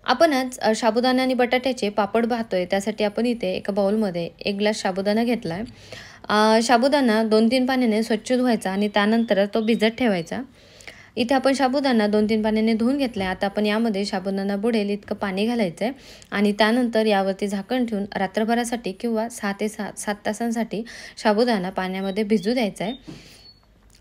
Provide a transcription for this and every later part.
आपण आज साबुदाणा आणि बटाट्याचे पापड भाजतोय. त्यासाठी आपण इथे एका बाउलमध्ये 1 ग्लास साबुदाणा घेतलाय. साबुदाणा 2-3 पाण्याने स्वच्छ धुवायचा आणि त्यानंतर तो भिजत ठेवायचा. इथे आपण साबुदाणा 2-3 पाण्याने धुवून घेतलाय. आता आपण यामध्ये साबुदाणा बुडेल इतकं पाणी घालायचंय आणि त्यानंतर यावरती झाकण ठेवून रात्रभरासाठी किंवा 6 ते 7 तासांसाठी साबुदाणा पाण्यामध्ये भिजू द्यायचा आहे.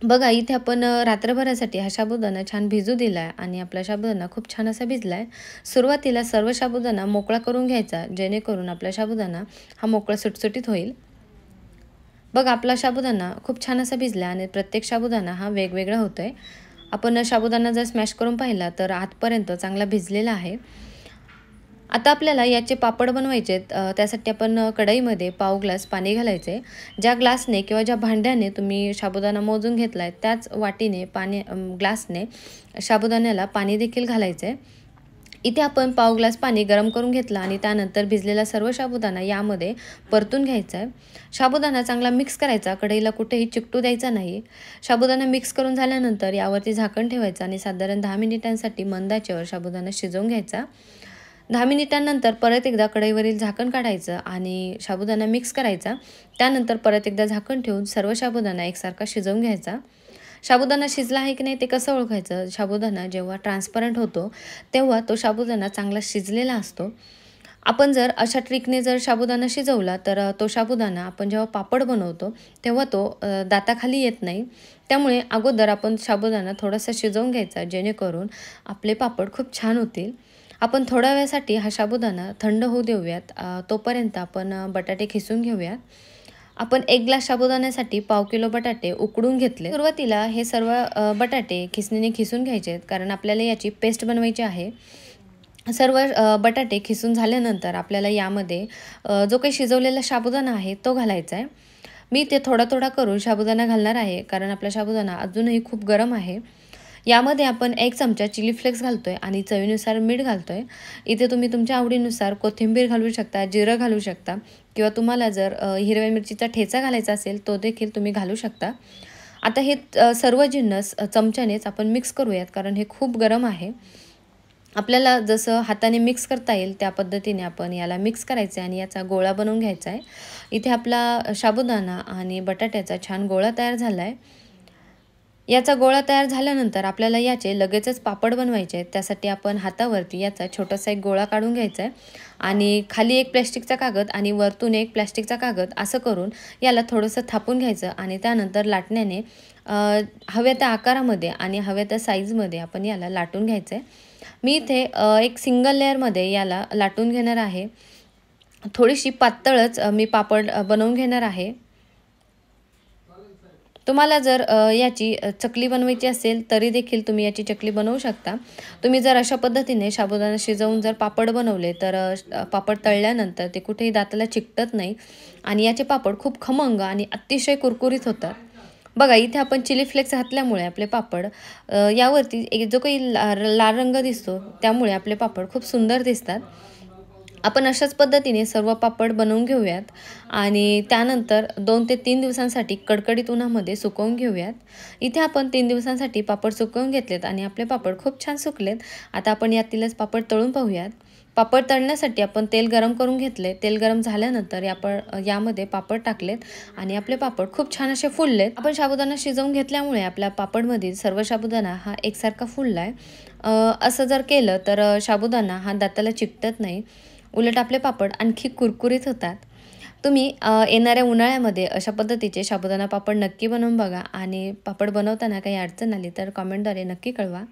बघा इथे आपण रात्रभरासाठी हा साबुदाणा छान भिजू दिलाय आणि आपला साबुदाणा खूप छान असा भिजलाय. सुरुवातीला सर्व साबुदाणा मोकळा करून घ्यायचा, जेणेकरून आपला साबुदाणा हा मोकळा सुटसुटीत होईल. बघा आपला साबुदाणा खूप छान असा भिजला आणि प्रत्येक साबुदाणा हा वेगवेगळा होतोय. आपण साबुदाणा जर स्मॅश करून पाहिला तर आतपर्यंत चांगला भिजलेला आहे. आता आपल्याला याचे पापड बनवायचे त्यासाठी आपण कढईमध्ये पाव ग्लास पाणी घालायचे. ज्या ग्लासने किंवा ज्या भांड्याने तुम्ही साबुदाणा मोजून घेतलाय त्याच वाटीने ग्लासने साबुदाण्याला पाणी देखील घालायचे. इथे आपण पाव ग्लास पाणी गरम करून घेतला आणि त्यानंतर भिजलेला सर्व साबुदाणा यामध्ये परतून घ्यायचा आहे. साबुदाणा चांगला मिक्स करायचा, कढईला कुठेही चिकटू द्यायचा नाही. साबुदाणा मिक्स करून झाल्यानंतर यावरती झाकण ठेवायचं आणि साधारण 10 मिनिटांसाठी मंद आचेवर साबुदाणा शिजवून घ्यायचा. 10 मिनिटांनंतर परत एकदा कढईवरील झाकण काढायचं आणि साबुदाणा मिक्स करायचा. त्यानंतर परत एकदा झाकण ठेवून सर्व साबुदाणा एकसारखा शिजवून घ्यायचा. साबुदाणा शिजला आहे की नाही ते कसं ओळखायचं? साबुदाणा जेव्हा ट्रान्सपरंट होतो तेव्हा तो साबुदाणा चांगला शिजलेला असतो. आपण जर अशा ट्रिकने जर साबुदाणा शिजवला तर तो साबुदाणा आपण जेव्हा पापड बनवतो तेव्हा तो दाताखाली येत नाही. त्यामुळे अगोदर आपण साबुदाणा थोडासा शिजवून घ्यायचा, जेणेकरून आपले पापड खूप छान होतील. आपण थोड्या वेळासाठी हा साबुदाणा थंड होऊ देऊयात. तोपर्यंत आपण बटाटे खिसून घेऊयात. आपण 1 ग्लास साबुदाण्यासाठी पाव किलो बटाटे उकडून घेतले. सुरुवातीला हे सर्व बटाटे खिसणीने खिसून घ्यायचे आहेत, कारण आपल्याला याची पेस्ट बनवायची आहे. सर्व बटाटे खिसून झाल्यानंतर आपल्याला यामध्ये जो काही शिजवलेला साबुदाणा आहे तो घालायचा आहे. मी ते थोडा थोडा करून साबुदाणा घालणार आहे, कारण आपला साबुदाणा अजूनही खूप गरम आहे. यामध्ये आपण 1 चमचा चिली फ्लेक्स घालतोय आणि चवीनुसार मीठ घालतोय. इथे तुम्ही तुमच्या आवडीनुसार कोथिंबीर घालू शकता, जिरं घालू शकता किंवा तुम्हाला जर हिरव्या मिरचीचा ठेचा घालायचा असेल तो देखील तुम्ही घालू शकता. आता हे सर्व जिन्नस चमच्यानेच आपण मिक्स करूयात, कारण हे खूप गरम आहे. आपल्याला जसं हाताने मिक्स करता येईल त्या पद्धतीने आपण याला मिक्स करायचं आहे आणि याचा गोळा बनवून घ्यायचा आहे. इथे आपला साबुदाणा आणि बटाट्याचा छान गोळा तयार झाला आहे. याचा गोळा तयार झाल्यानंतर आपल्याला याचे लगेचच पापड बनवायचे आहेत. त्यासाठी आपण हातावरती याचा छोटासा एक गोळा काढून घ्यायचा आहे आणि खाली एक प्लॅस्टिकचा कागद आणि वरतून एक प्लॅस्टिकचा कागद असं करून याला थोडंसं थापून घ्यायचं आणि त्यानंतर लाटण्याने हव्या त्या आकारामध्ये आणि हव्या त्या साईजमध्ये आपण याला लाटून घ्यायचं आहे. मी इथे एक सिंगल लेअरमध्ये याला लाटून घेणार आहे. थोडीशी पातळच मी पापड बनवून घेणार आहे. तुम्हाला जर याची चकली बनवायची असेल तरी देखील तुम्ही याची चकली बनवू शकता. तुम्ही जर अशा पद्धतीने साबुदाणा शिजवून जर पापड बनवले तर पापड तळल्यानंतर ते कुठेही दाताला चिकटत नाही आणि याचे पापड खूप खमंग आणि अतिशय कुरकुरीत होतात. बघा इथे आपण चिली फ्लेक्स घातल्यामुळे आपले पापड यावरती एक जो काही लाल रंग दिसतो त्यामुळे आपले पापड खूप सुंदर दिसतात. आपण अशाच पद्धतीने सर्व पापड बनवून घेऊयात आणि त्यानंतर 2 ते 3 दिवसांसाठी कडकडीत उन्हामध्ये सुकवून घेऊयात. इथे आपण 3 दिवसांसाठी पापड सुकवून घेतलेत आणि आपले पापड खूप छान सुकलेत. आता आपण यातीलच पापड तळून पाहूयात. पापड तळण्यासाठी आपण तेल गरम करून घेतले. तेल गरम झाल्यानंतर यामध्ये पापड टाकलेत आणि आपले पापड खूप छान असे फुललेत. आपण साबुदाणा शिजवून घेतल्यामुळे आपल्या पापडमधील सर्व साबुदाणा हा एकसारखा फुललाय. असं जर केलं तर साबुदाणा हा दाताला चिकटत नाही, उलट आपले पापड आणखी कुरकुरीत होतात. तुम्ही येणाऱ्या उन्हाळ्यामध्ये अशा पद्धतीचे साबुदाणा पापड नक्की बनवून बघा आणि पापड बनवताना काही अडचण आली तर कमेंटद्वारे नक्की कळवा.